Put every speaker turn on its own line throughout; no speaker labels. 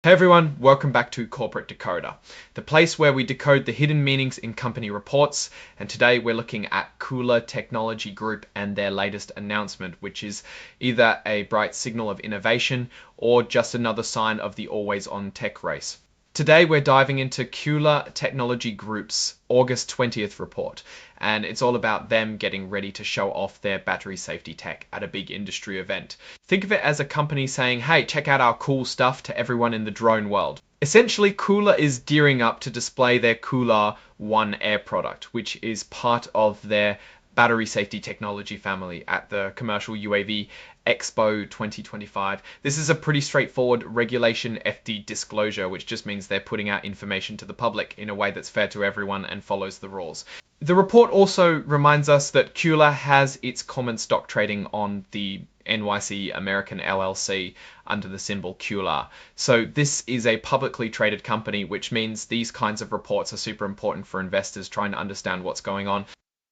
Hey everyone, welcome back to Corporate Decoder, the place where we decode the hidden meanings in company reports, and today we're looking at KULR Technology Group and their latest announcement, which is either a bright signal of innovation or just another sign of the always-on tech race. Today we're diving into KULR Technology Group's August 20th report, and it's all about them getting ready to show off their battery safety tech at a big industry event. Think of it as a company saying, hey, check out our cool stuff to everyone in the drone world. Essentially, KULR is gearing up to display their KULR One Air product, which is part of their battery safety technology family at the Commercial UAV Expo 2025. This is a pretty straightforward regulation FD disclosure, which just means they're putting out information to the public in a way that's fair to everyone and follows the rules. The report also reminds us that KULR has its common stock trading on the NYC American LLC under the symbol KULR. So this is a publicly traded company, which means these kinds of reports are super important for investors trying to understand what's going on.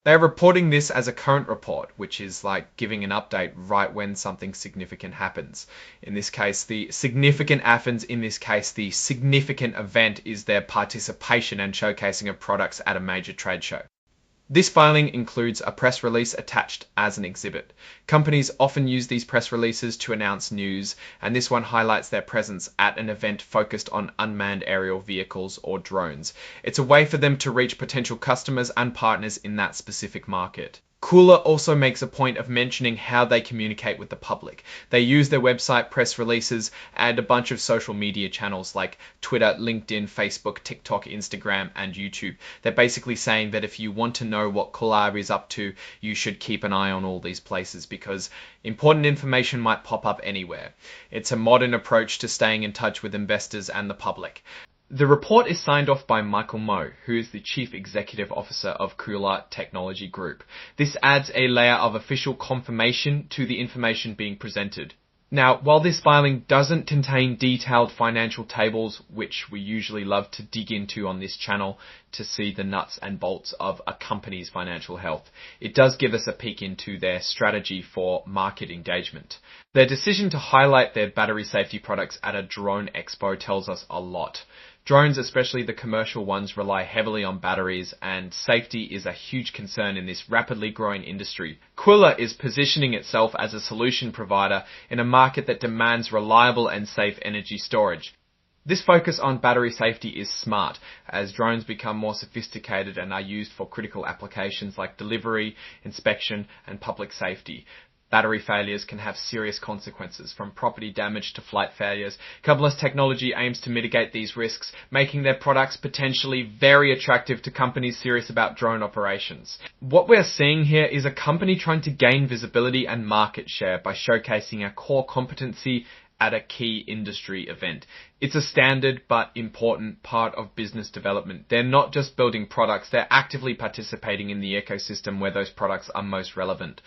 They're reporting this as a current report, which is like giving an update right when something significant happens. In this case, the significant event is their participation and showcasing of products at a major trade show. This filing includes a press release attached as an exhibit. Companies often use these press releases to announce news, and this one highlights their presence at an event focused on unmanned aerial vehicles or drones. It's a way for them to reach potential customers and partners in that specific market. KULR also makes a point of mentioning how they communicate with the public. They use their website, press releases, and a bunch of social media channels like Twitter, LinkedIn, Facebook, TikTok, Instagram, and YouTube. They're basically saying that if you want to know what KULR is up to, you should keep an eye on all these places because important information might pop up anywhere. It's a modern approach to staying in touch with investors and the public. The report is signed off by Michael Moe, who is the Chief Executive Officer of KULR Technology Group. This adds a layer of official confirmation to the information being presented. Now, while this filing doesn't contain detailed financial tables, which we usually love to dig into on this channel to see the nuts and bolts of a company's financial health, it does give us a peek into their strategy for market engagement. Their decision to highlight their battery safety products at a drone expo tells us a lot. Drones, especially the commercial ones, rely heavily on batteries, and safety is a huge concern in this rapidly growing industry. KULR is positioning itself as a solution provider in a market that demands reliable and safe energy storage. This focus on battery safety is smart, as drones become more sophisticated and are used for critical applications like delivery, inspection, and public safety. Battery failures can have serious consequences, from property damage to flight failures. KULR's technology aims to mitigate these risks, making their products potentially very attractive to companies serious about drone operations. What we're seeing here is a company trying to gain visibility and market share by showcasing a core competency at a key industry event. It's a standard but important part of business development. They're not just building products, they're actively participating in the ecosystem where those products are most relevant.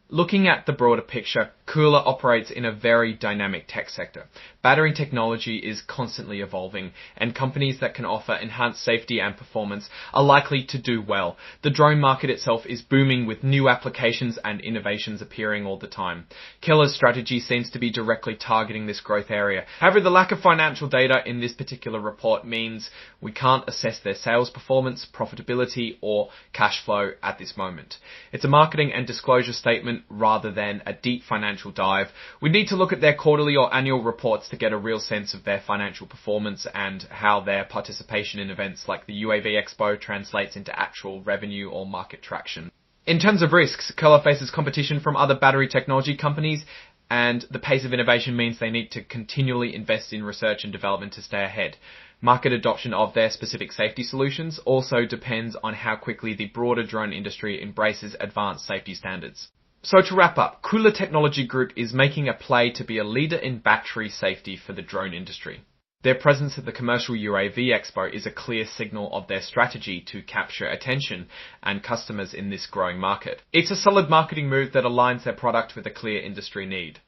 Looking at the broader picture, KULR operates in a very dynamic tech sector. Battery technology is constantly evolving, and companies that can offer enhanced safety and performance are likely to do well. The drone market itself is booming with new applications and innovations appearing all the time. KULR's strategy seems to be directly targeting this growth area. However, the lack of financial data in this particular report means we can't assess their sales performance, profitability, or cash flow at this moment. It's a marketing and disclosure statement rather than a deep financial dive. We need to look at their quarterly or annual reports to get a real sense of their financial performance and how their participation in events like the UAV Expo translates into actual revenue or market traction. In terms of risks, KULR faces competition from other battery technology companies, and the pace of innovation means they need to continually invest in research and development to stay ahead. Market adoption of their specific safety solutions also depends on how quickly the broader drone industry embraces advanced safety standards. So to wrap up, KULR Technology Group is making a play to be a leader in battery safety for the drone industry. Their presence at the Commercial UAV Expo is a clear signal of their strategy to capture attention and customers in this growing market. It's a solid marketing move that aligns their product with a clear industry need.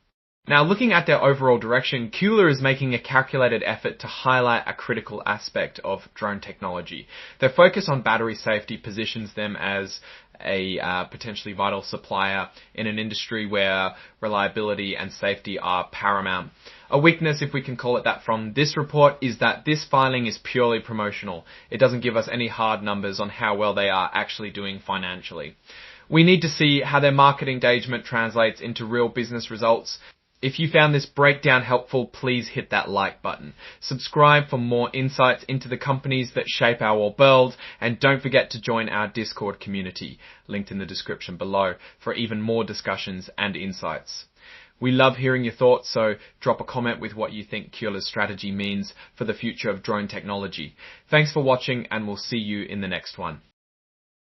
Now, looking at their overall direction, KULR is making a calculated effort to highlight a critical aspect of drone technology. Their focus on battery safety positions them as a potentially vital supplier in an industry where reliability and safety are paramount. A weakness, if we can call it that, from this report is that this filing is purely promotional. It doesn't give us any hard numbers on how well they are actually doing financially. We need to see how their market engagement translates into real business results. If you found this breakdown helpful, please hit that like button. Subscribe for more insights into the companies that shape our world, and don't forget to join our Discord community, linked in the description below, for even more discussions and insights. We love hearing your thoughts, so drop a comment with what you think KULR's strategy means for the future of drone technology. Thanks for watching, and we'll see you in the next one.